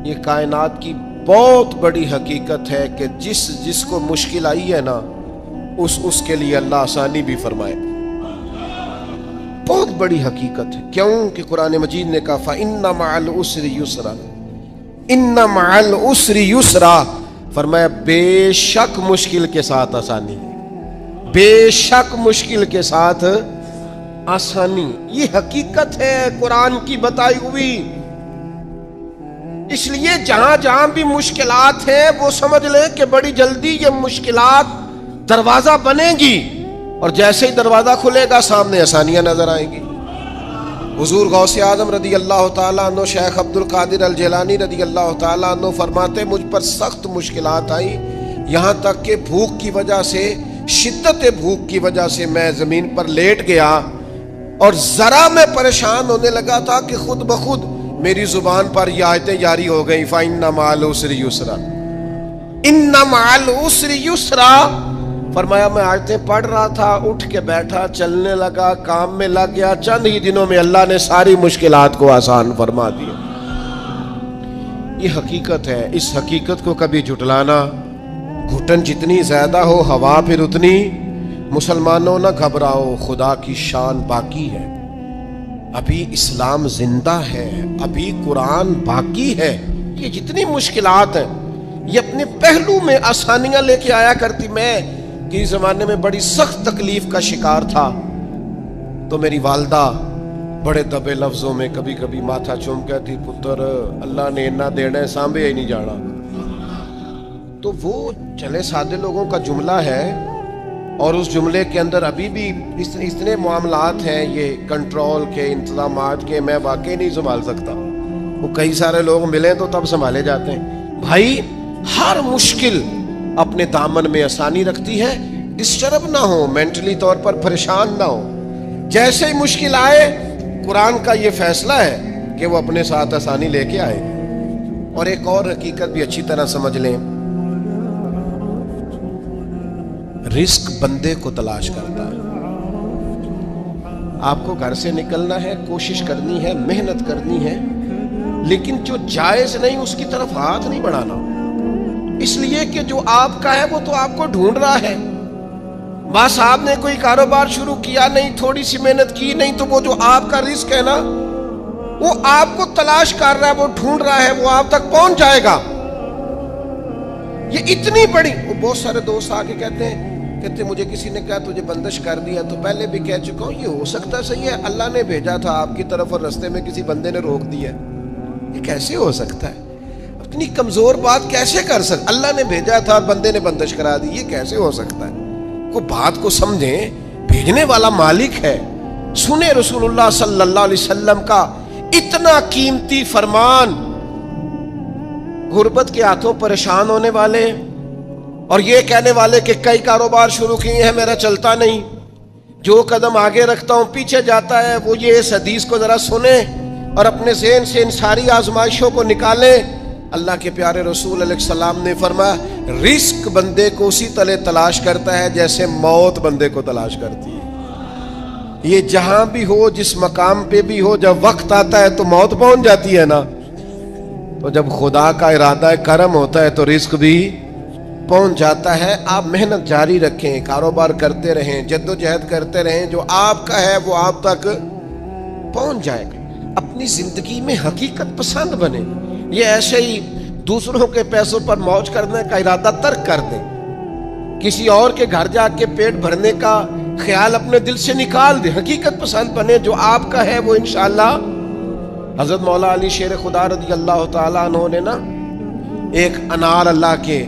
یہ کائنات کی بہت بڑی حقیقت ہے کہ جس کو مشکل آئی ہے نا اس کے لیے اللہ آسانی بھی فرمائے. بہت بڑی حقیقت ہے. کیوں کہ قرآن مجید نے کہا فَإِنَّ مَعَ الْعُسْرِ يُسْرًا، إِنَّ مَعَ الْعُسْرِ يُسْرًا، فرمایا بے شک مشکل کے ساتھ آسانی، بے شک مشکل کے ساتھ آسانی. یہ حقیقت ہے قرآن کی بتائی ہوئی. اس لیے جہاں جہاں بھی مشکلات ہیں وہ سمجھ لیں کہ بڑی جلدی یہ مشکلات دروازہ بنے گی، اور جیسے ہی دروازہ کھلے گا سامنے آسانیاں نظر آئیں گی. حضور غوث اعظم رضی اللہ تعالیٰ عنہ شیخ عبد القادر الجیلانی رضی اللہ تعالیٰ عنہ فرماتے مجھ پر سخت مشکلات آئی، یہاں تک کہ بھوک کی وجہ سے، شدت بھوک کی وجہ سے میں زمین پر لیٹ گیا، اور ذرا میں پریشان ہونے لگا تھا کہ خود بخود میری زبان پر یہ آیتیں جاری ہو گئی فَإِنَّ مَعَ الْعُسْرِ يُسْرًا، إِنَّ مَعَ الْعُسْرِ يُسْرًا. فرمایا میں آیتیں پڑھ رہا تھا، اٹھ کے بیٹھا، چلنے لگا، کام میں لگ گیا، چند ہی دنوں میں اللہ نے ساری مشکلات کو آسان فرما دیا. یہ حقیقت ہے. اس حقیقت کو کبھی جھٹلانا، گھٹن جتنی زیادہ ہو ہوا پھر اتنی. مسلمانوں نہ گھبراؤ، خدا کی شان باقی ہے، ابھی اسلام زندہ ہے، ابھی قرآن باقی ہے. یہ جتنی مشکلات ہیں یہ اپنے پہلو میں آسانیاں لے کے آیا کرتی. میں کسی زمانے میں بڑی سخت تکلیف کا شکار تھا، تو میری والدہ بڑے دبے لفظوں میں کبھی کبھی ماتھا چوم کہتی پتر اللہ نے اتنا دینا ہے سانبے ہی نہیں جانا. تو وہ چلے سادے لوگوں کا جملہ ہے، اور اس جملے کے اندر ابھی بھی اتنے معاملات ہیں یہ کنٹرول کے، انتظامات کے، میں واقعی نہیں سنبھال سکتا. وہ کئی سارے لوگ ملیں تو تب سنبھالے جاتے ہیں. بھائی ہر مشکل اپنے دامن میں آسانی رکھتی ہے. ڈسٹرب نہ ہو، مینٹلی طور پر پریشان نہ ہو. جیسے ہی مشکل آئے قرآن کا یہ فیصلہ ہے کہ وہ اپنے ساتھ آسانی لے کے آئے. اور ایک اور حقیقت بھی اچھی طرح سمجھ لیں، رزق بندے کو تلاش کرتا ہے. آپ کو گھر سے نکلنا ہے، کوشش کرنی ہے، محنت کرنی ہے، لیکن جو جائز نہیں اس کی طرف ہاتھ نہیں بڑھانا، اس لیے کہ جو آپ کا ہے وہ تو آپ کو ڈھونڈ رہا ہے. بس آپ نے کوئی کاروبار شروع کیا نہیں، تھوڑی سی محنت کی نہیں، تو وہ جو آپ کا رزق ہے نا وہ آپ کو تلاش کر رہا ہے، وہ ڈھونڈ رہا ہے، وہ آپ تک پہنچ جائے گا. یہ اتنی بڑی. وہ بہت سارے دوست آ کے کہتے مجھے کسی نے کہا تجھے بندش کر دیا، تو پہلے بھی کہہ چکا ہوں یہ ہو سکتا صحیح ہے اللہ نے بھیجا تھا آپ کی طرف اور رستے میں کسی بندے نے روک دیا. یہ کیسے ہو سکتا ہے؟ اتنی کمزور بات کیسے کر سکتا؟ اللہ نے بھیجا تھا اور بندے نے بندش کرا دی، یہ کیسے ہو سکتا ہے؟ کوئی بات کو سمجھیں، بھیجنے والا مالک ہے. سنیں رسول اللہ صلی اللہ علیہ وسلم کا اتنا قیمتی فرمان. غربت کے ہاتھوں پریشان ہونے والے اور یہ کہنے والے کہ کئی کاروبار شروع کیے ہیں میرا چلتا نہیں، جو قدم آگے رکھتا ہوں پیچھے جاتا ہے، وہ یہ اس حدیث کو ذرا سنیں اور اپنے ذہن سے ان ساری آزمائشوں کو نکالیں. اللہ کے پیارے رسول علیہ السلام نے فرمایا رزق بندے کو اسی طرح تلاش کرتا ہے جیسے موت بندے کو تلاش کرتی ہے. یہ جہاں بھی ہو، جس مقام پہ بھی ہو، جب وقت آتا ہے تو موت پہنچ جاتی ہے نا، تو جب خدا کا ارادہ کرم ہوتا ہے تو رزق بھی پہنچ جاتا ہے. آپ محنت جاری رکھیں، کاروبار کرتے رہیں، جدوجہد کرتے رہیں، جو آپ کا ہے وہ آپ تک پہنچ جائے گا. اپنی زندگی میں حقیقت پسند بنے. یہ ایسے ہی دوسروں کے پیسوں پر موج کرنے کا ارادہ ترک کر دیں، کسی اور کے گھر جا کے پیٹ بھرنے کا خیال اپنے دل سے نکال دیں. حقیقت پسند بنے، جو آپ کا ہے وہ انشاءاللہ. حضرت مولا علی شیر خدا رضی اللہ تعالیٰ عنہ نے نا ایک انار اللہ کے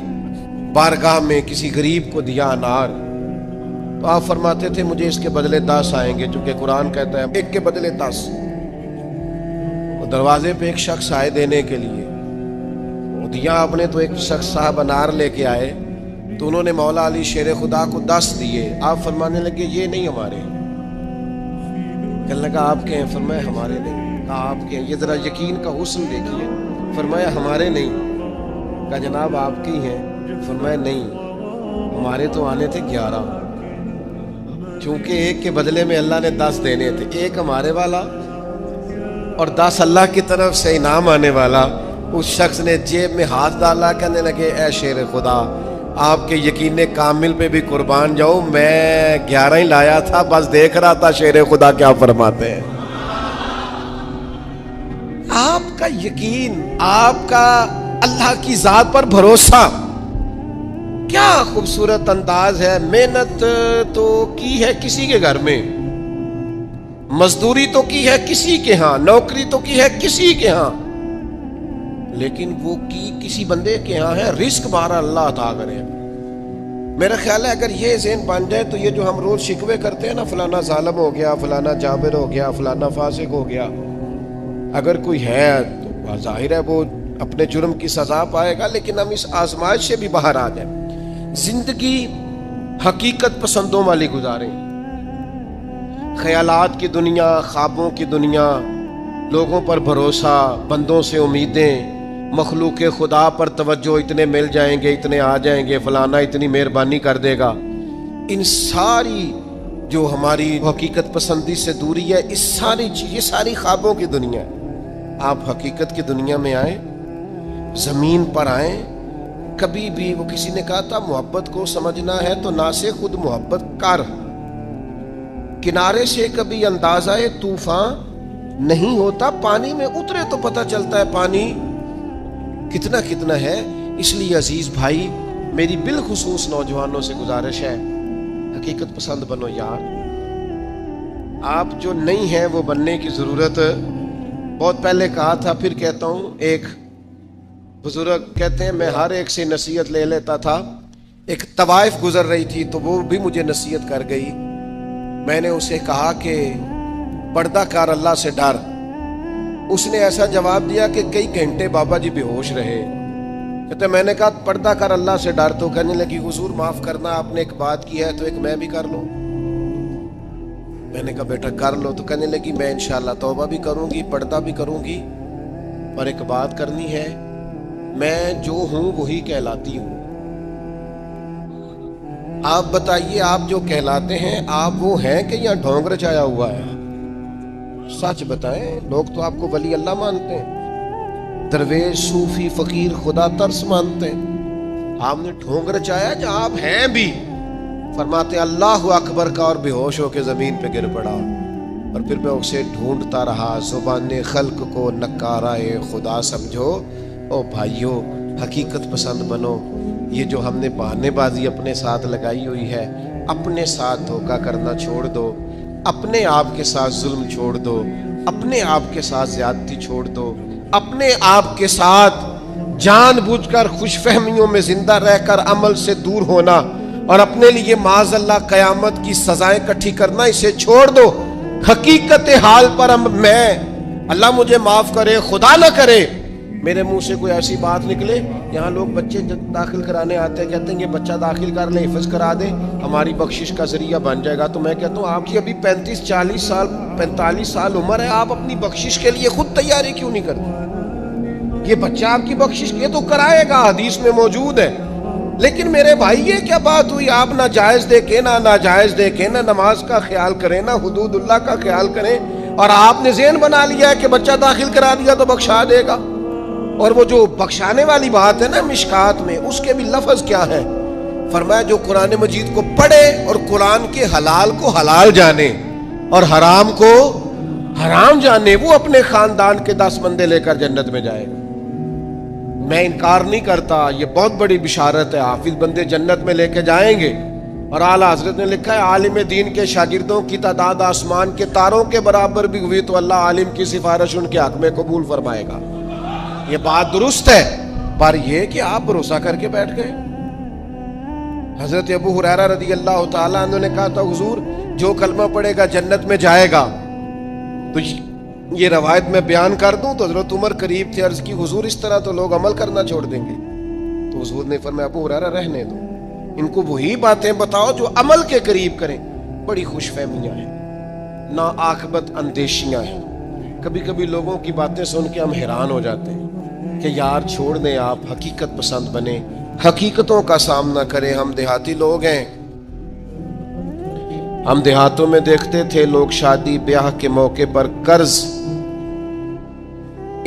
بارگاہ میں کسی غریب کو دیا انار، تو آپ فرماتے تھے مجھے اس کے بدلے 10 آئیں گے، چونکہ قرآن کہتا ہے ایک کے بدلے 10. دروازے پہ ایک شخص آئے دینے کے لیے، وہ دیا آپ نے، تو ایک شخص صاحب انار لے کے آئے، تو انہوں نے مولا علی شیر خدا کو 10 دیے. آپ فرمانے لگے یہ نہیں ہمارے. کہنے لگا آپ کے ہیں؟ فرمایا ہمارے نہیں. کہا آپ کے ہیں؟ یہ ذرا یقین کا حسن دیکھیے. فرمایا ہمارے نہیں. کہا جناب آپ کی ہیں؟ فرمایا نہیں، ہمارے تو آنے تھے 11، چونکہ ایک کے بدلے میں اللہ نے 10 دینے تھے، ایک ہمارے والا اور 10 اللہ کی طرف سے انعام آنے والا. اس شخص نے جیب میں ہاتھ ڈالا, کہنے لگے اے شیر خدا, آپ کے یقین کامل پہ بھی قربان جاؤں, میں 11 ہی لایا تھا, بس دیکھ رہا تھا شیر خدا کیا فرماتے ہیں. آپ کا یقین, آپ کا اللہ کی ذات پر بھروسہ, کیا خوبصورت انداز ہے. محنت تو کی ہے کسی کے گھر میں, مزدوری تو کی ہے کسی کے ہاں, نوکری تو کی ہے کسی کے ہاں, لیکن وہ کی کسی بندے کے ہاں ہے, رزق بارہ اللہ عطا کرے. میرا خیال ہے اگر یہ ذہن بن جائے تو یہ جو ہم روز شکوے کرتے ہیں نا, فلانا ظالم ہو گیا, فلانا جابر ہو گیا, فلانا فاسق ہو گیا, اگر کوئی ہے تو ظاہر ہے وہ اپنے جرم کی سزا پائے گا, لیکن ہم اس آزمائش سے بھی باہر آ جائیں, زندگی حقیقت پسندوں والی گزاریں. خیالات کی دنیا, خوابوں کی دنیا, لوگوں پر بھروسہ, بندوں سے امیدیں, مخلوق خدا پر توجہ, اتنے مل جائیں گے, اتنے آ جائیں گے, فلانا اتنی مہربانی کر دے گا, ان ساری جو ہماری حقیقت پسندی سے دوری ہے, یہ ساری خوابوں کی دنیا ہے. آپ حقیقت کی دنیا میں آئیں, زمین پر آئیں. کبھی بھی وہ کسی نے کہا تھا محبت کو سمجھنا ہے تو نہ سے خود محبت کر, کنارے سے کبھی اندازہ طوفان نہیں ہوتا, پانی میں اترے تو پتہ چلتا ہے پانی کتنا کتنا ہے. اس لیے عزیز بھائی, میری بالخصوص نوجوانوں سے گزارش ہے, حقیقت پسند بنو یار. آپ جو نہیں ہیں وہ بننے کی ضرورت, بہت پہلے کہا تھا پھر کہتا ہوں. ایک بزرگ کہتے ہیں میں ہر ایک سے نصیحت لے لیتا تھا, ایک طوائف گزر رہی تھی تو وہ بھی مجھے نصیحت کر گئی. میں نے اسے کہا کہ پردہ کر, اللہ سے ڈر. اس نے ایسا جواب دیا کہ کئی گھنٹے بابا جی بے ہوش رہے. کہتے میں نے کہا پردہ کر, اللہ سے ڈر, تو کہنے لگی حضور معاف کرنا, آپ نے ایک بات کی ہے تو ایک میں بھی کر لوں. میں نے کہا بیٹا کر لو. تو کہنے لگی میں انشاءاللہ توبہ بھی کروں گی, پردہ بھی کروں گی, پر ایک بات کرنی ہے, میں جو ہوں وہی کہلاتی ہوں. آپ بتائیے آپ جو کہلاتے ہیں آپ وہ ہیں کہ یا ڈھونگ رچایا ہوا ہے؟ سچ بتائیں. لوگ تو آپ کو ولی اللہ مانتے ہیں, درویش, صوفی, فقیر, خدا ترس مانتے ہیں. آپ نے ڈھونگ رچایا جہاں آپ ہیں بھی. فرماتے اللہ اکبر کا اور بے ہوش ہو کے زمین پہ گر پڑا, اور پھر میں اسے ڈھونڈتا رہا. زبان خلق کو نکارائے خدا سمجھو. او بھائیو, حقیقت پسند بنو. یہ جو ہم نے بہانے بازی اپنے ساتھ لگائی ہوئی ہے, اپنے ساتھ دھوکہ کرنا چھوڑ دو, اپنے آپ کے ساتھ ظلم چھوڑ دو, اپنے آپ کے ساتھ زیادتی چھوڑ دو, اپنے آپ کے ساتھ جان بوجھ کر خوش فہمیوں میں زندہ رہ کر عمل سے دور ہونا اور اپنے لیے معاذ اللہ قیامت کی سزائیں اکٹھی کرنا, اسے چھوڑ دو. حقیقت حال پر میں, اللہ مجھے معاف کرے, خدا نہ کرے میرے منہ سے کوئی ایسی بات نکلے. یہاں لوگ بچے داخل کرانے آتے ہیں, کہتے ہیں یہ بچہ داخل کر لیں, حفظ کرا دیں, ہماری بخشش کا ذریعہ بن جائے گا. تو میں کہتا ہوں آپ کی ابھی 35-40 سال 45 سال عمر ہے, آپ اپنی بخشش کے لیے خود تیاری کیوں نہیں کرتے؟ یہ بچہ آپ کی بخشش یہ تو کرائے گا, حدیث میں موجود ہے. لیکن میرے بھائی یہ کیا بات ہوئی, آپ نہ جائز دیکھیں نہ ناجائز دیکھیں, نہ نماز کا خیال کریں نہ حدود اللہ کا خیال کریں, اور آپ نے ذہن بنا لیا ہے کہ بچہ داخل کرا دیا تو بخشا دے گا. اور وہ جو بخشانے والی بات ہے نا مشکات میں, اس کے بھی لفظ کیا ہے؟ فرمایا جو قرآن مجید کو پڑھے اور قرآن کے حلال کو حلال جانے اور حرام کو حرام جانے, وہ اپنے خاندان کے 10 بندے لے کر جنت میں جائے گا. میں انکار نہیں کرتا, یہ بہت بڑی بشارت ہے, حافظ بندے جنت میں لے کے جائیں گے. اور اعلیٰ حضرت نے لکھا ہے عالم دین کے شاگردوں کی تعداد آسمان کے تاروں کے برابر بھی ہوئی تو اللہ عالم کی سفارش ان کے حق میں قبول فرمائے گا. یہ بات درست ہے, پر یہ کہ آپ بھروسہ کر کے بیٹھ گئے. حضرت ابو ہریرہ رضی اللہ تعالیٰ عنہ نے کہا تھا حضور جو کلمہ پڑھے گا جنت میں جائے گا. تو یہ روایت میں بیان کر دوں تو حضرت عمر قریب تھے, عرض کی حضور اس طرح تو لوگ عمل کرنا چھوڑ دیں گے. تو حضور نے فرمایا ابو ہریرہ رہنے دو, ان کو وہی باتیں بتاؤ جو عمل کے قریب کریں. بڑی خوش فہمیاں ہیں, نا عاقبت اندیشیاں ہیں. کبھی کبھی لوگوں کی باتیں سن کے ہم حیران ہو جاتے ہیں کہ یار چھوڑ دیں, آپ حقیقت پسند بنیں, حقیقتوں کا سامنا کریں. ہم دیہاتی لوگ ہیں, ہم دیہاتوں میں دیکھتے تھے لوگ شادی بیاہ کے موقع پر قرض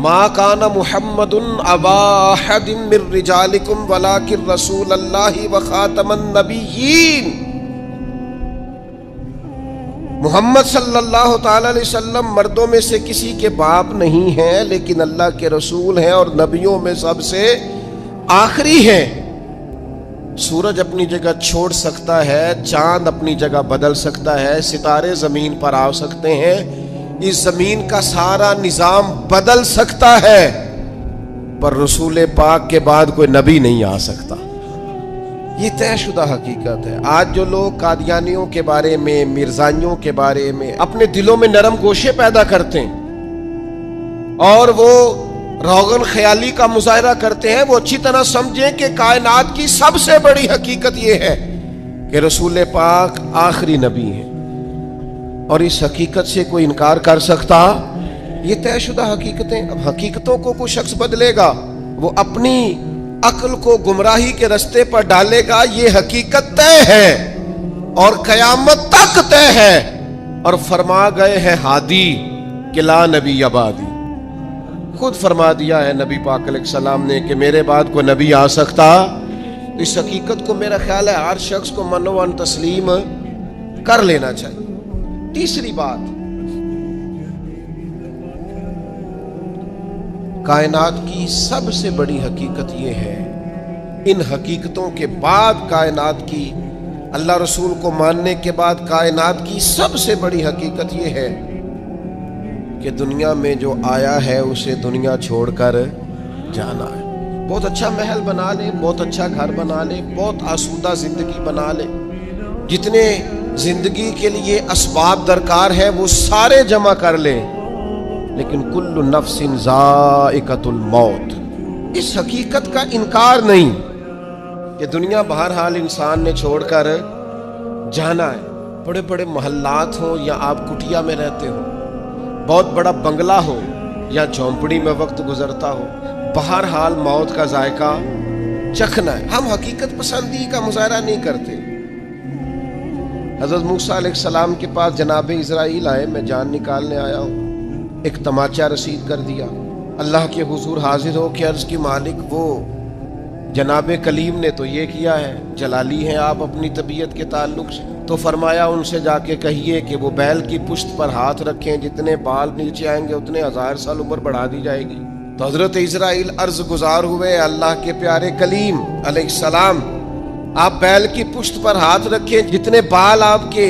ما کان محمد ابا احد من رجالکم ولکن رسول اللہ وخاتم النبیین. محمد صلی اللہ تعالی علیہ وسلم مردوں میں سے کسی کے باپ نہیں ہیں، لیکن اللہ کے رسول ہیں اور نبیوں میں سب سے آخری ہیں. سورج اپنی جگہ چھوڑ سکتا ہے، چاند اپنی جگہ بدل سکتا ہے، ستارے زمین پر آ سکتے ہیں، اس زمین کا سارا نظام بدل سکتا ہے، پر رسول پاک کے بعد کوئی نبی نہیں آ سکتا. یہ طے شدہ حقیقت ہے. آج جو لوگ قادیانیوں کے بارے میں، مرزائیوں کے بارے میں اپنے دلوں میں نرم گوشے پیدا کرتے ہیں اور وہ روغن خیالی کا مظاہرہ کرتے ہیں، وہ اچھی طرح سمجھیں کہ کائنات کی سب سے بڑی حقیقت یہ ہے کہ رسول پاک آخری نبی ہیں، اور اس حقیقت سے کوئی انکار کر سکتا؟ یہ طے شدہ حقیقتیں. اب حقیقتوں کو کوئی شخص بدلے گا، وہ اپنی عقل کو گمراہی کے رستے پر ڈالے گا. یہ حقیقت طے ہے اور قیامت تک طے ہے. اور فرما گئے ہیں ہادی کہ لا نبی بعدی، خود فرما دیا ہے نبی پاک علیہ السلام نے کہ میرے بعد کوئی نبی آ سکتا. اس حقیقت کو میرا خیال ہے ہر شخص کو من و تسلیم کر لینا چاہیے. تیسری بات، کائنات کی سب سے بڑی حقیقت یہ ہے، ان حقیقتوں کے بعد کائنات کی، اللہ رسول کو ماننے کے بعد کائنات کی سب سے بڑی حقیقت یہ ہے کہ دنیا میں جو آیا ہے اسے دنیا چھوڑ کر جانا ہے. بہت اچھا محل بنا لے، بہت اچھا گھر بنا لے، بہت آسودہ زندگی بنا لے، جتنے زندگی کے لیے اسباب درکار ہے وہ سارے جمع کر لے، لیکن کل نفس ذائقۃ الموت. اس حقیقت کا انکار نہیں کہ دنیا بہرحال انسان نے چھوڑ کر جانا ہے. بڑے بڑے محلات ہوں یا آپ کٹیا میں رہتے ہو، بہت بڑا بنگلہ ہو یا جھونپڑی میں وقت گزرتا ہو، بہرحال موت کا ذائقہ چکھنا ہے. ہم حقیقت پسندی کا مظاہرہ نہیں کرتے. حضرت موسیٰ علیہ السلام کے پاس جناب اسرائیل آئے، میں جان نکالنے آیا ہوں، ایک تماچا رسید کر دیا. اللہ کے حضور حاضر ہو کے عرض کی مالک وہ جناب کلیم نے تو یہ کیا ہے، جلالی ہیں آپ اپنی طبیعت کے تعلق سے. تو فرمایا ان سے جا کے کہیے کہ وہ بیل کی پشت پر ہاتھ رکھیں، جتنے بال نیچے آئیں گے اتنے 1000 سال عمر بڑھا دی جائے گی. تو حضرت اسرائیل عرض گزار ہوئے، اللہ کے پیارے کلیم علیہ السلام آپ بیل کی پشت پر ہاتھ رکھیں، جتنے بال آپ کے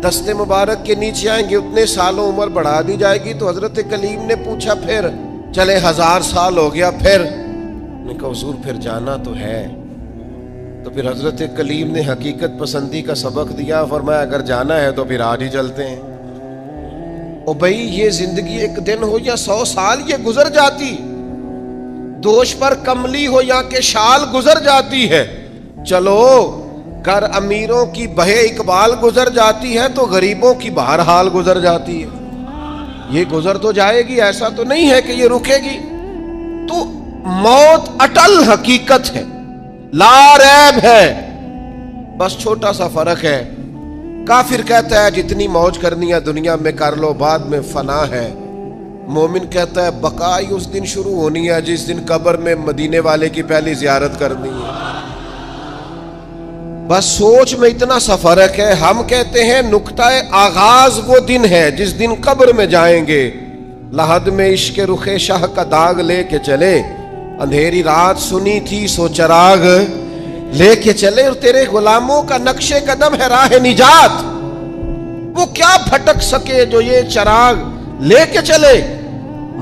دست مبارک کے نیچے آئیں گے اتنے سالوں عمر بڑھا دی جائے گی. تو حضرت کلیم نے پوچھا پھر چلے 1000 سال ہو گیا، پھر نے کہا حضور پھر جانا تو ہے. تو پھر حضرت کلیم نے حقیقت پسندی کا سبق دیا، فرمایا اگر جانا ہے تو پھر آج ہی چلتے ہیں. او بھائی یہ زندگی ایک دن ہو یا 100 سال یہ گزر جاتی، دوش پر کملی ہو یا کہ شال گزر جاتی ہے. چلو گر امیروں کی بہے اقبال گزر جاتی ہے تو غریبوں کی بہرحال گزر جاتی ہے. یہ گزر تو جائے گی، ایسا تو نہیں ہے کہ یہ رکے گی. تو موت اٹل حقیقت ہے، لا ریب ہے. بس چھوٹا سا فرق ہے، کافر کہتا ہے جتنی موج کرنی ہے دنیا میں کر لو، بعد میں فنا ہے. مومن کہتا ہے بقا ہی اس دن شروع ہونی ہے جس دن قبر میں مدینے والے کی پہلی زیارت کرنی ہے. بس سوچ میں اتنا سا فرق ہے. ہم کہتے ہیں نقطہ آغاز وہ دن ہے جس دن قبر میں جائیں گے، لحد میں عشق رخ شاہ کا داغ لے کے چلے، اندھیری رات سنی تھی سو چراغ لے کے چلے. اور تیرے غلاموں کا نقش قدم ہے راہ نجات، وہ کیا بھٹک سکے جو یہ چراغ لے کے چلے.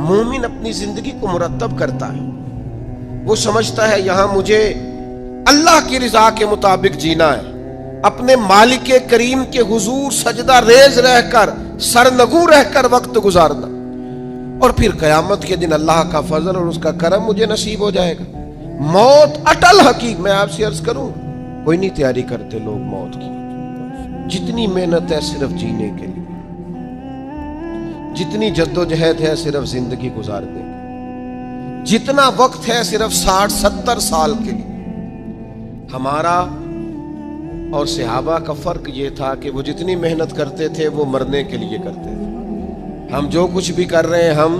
مومن اپنی زندگی کو مرتب کرتا ہے، وہ سمجھتا ہے یہاں مجھے اللہ کی رضا کے مطابق جینا ہے، اپنے مالک کریم کے حضور سجدہ ریز رہ کر، سرنگو رہ کر وقت گزارنا، اور پھر قیامت کے دن اللہ کا فضل اور اس کا کرم مجھے نصیب ہو جائے گا. موت اٹل حقیق. میں آپ سے عرض کروں کوئی نہیں تیاری کرتے لوگ موت کی. جتنی محنت ہے صرف جینے کے لیے، جتنی جد و جہد ہے صرف زندگی گزارنے کی، جتنا وقت ہے صرف 60-70 سال کے لیے. ہمارا اور صحابہ کا فرق یہ تھا کہ وہ جتنی محنت کرتے تھے وہ مرنے کے لیے کرتے تھے. ہم جو کچھ بھی کر رہے ہیں ہم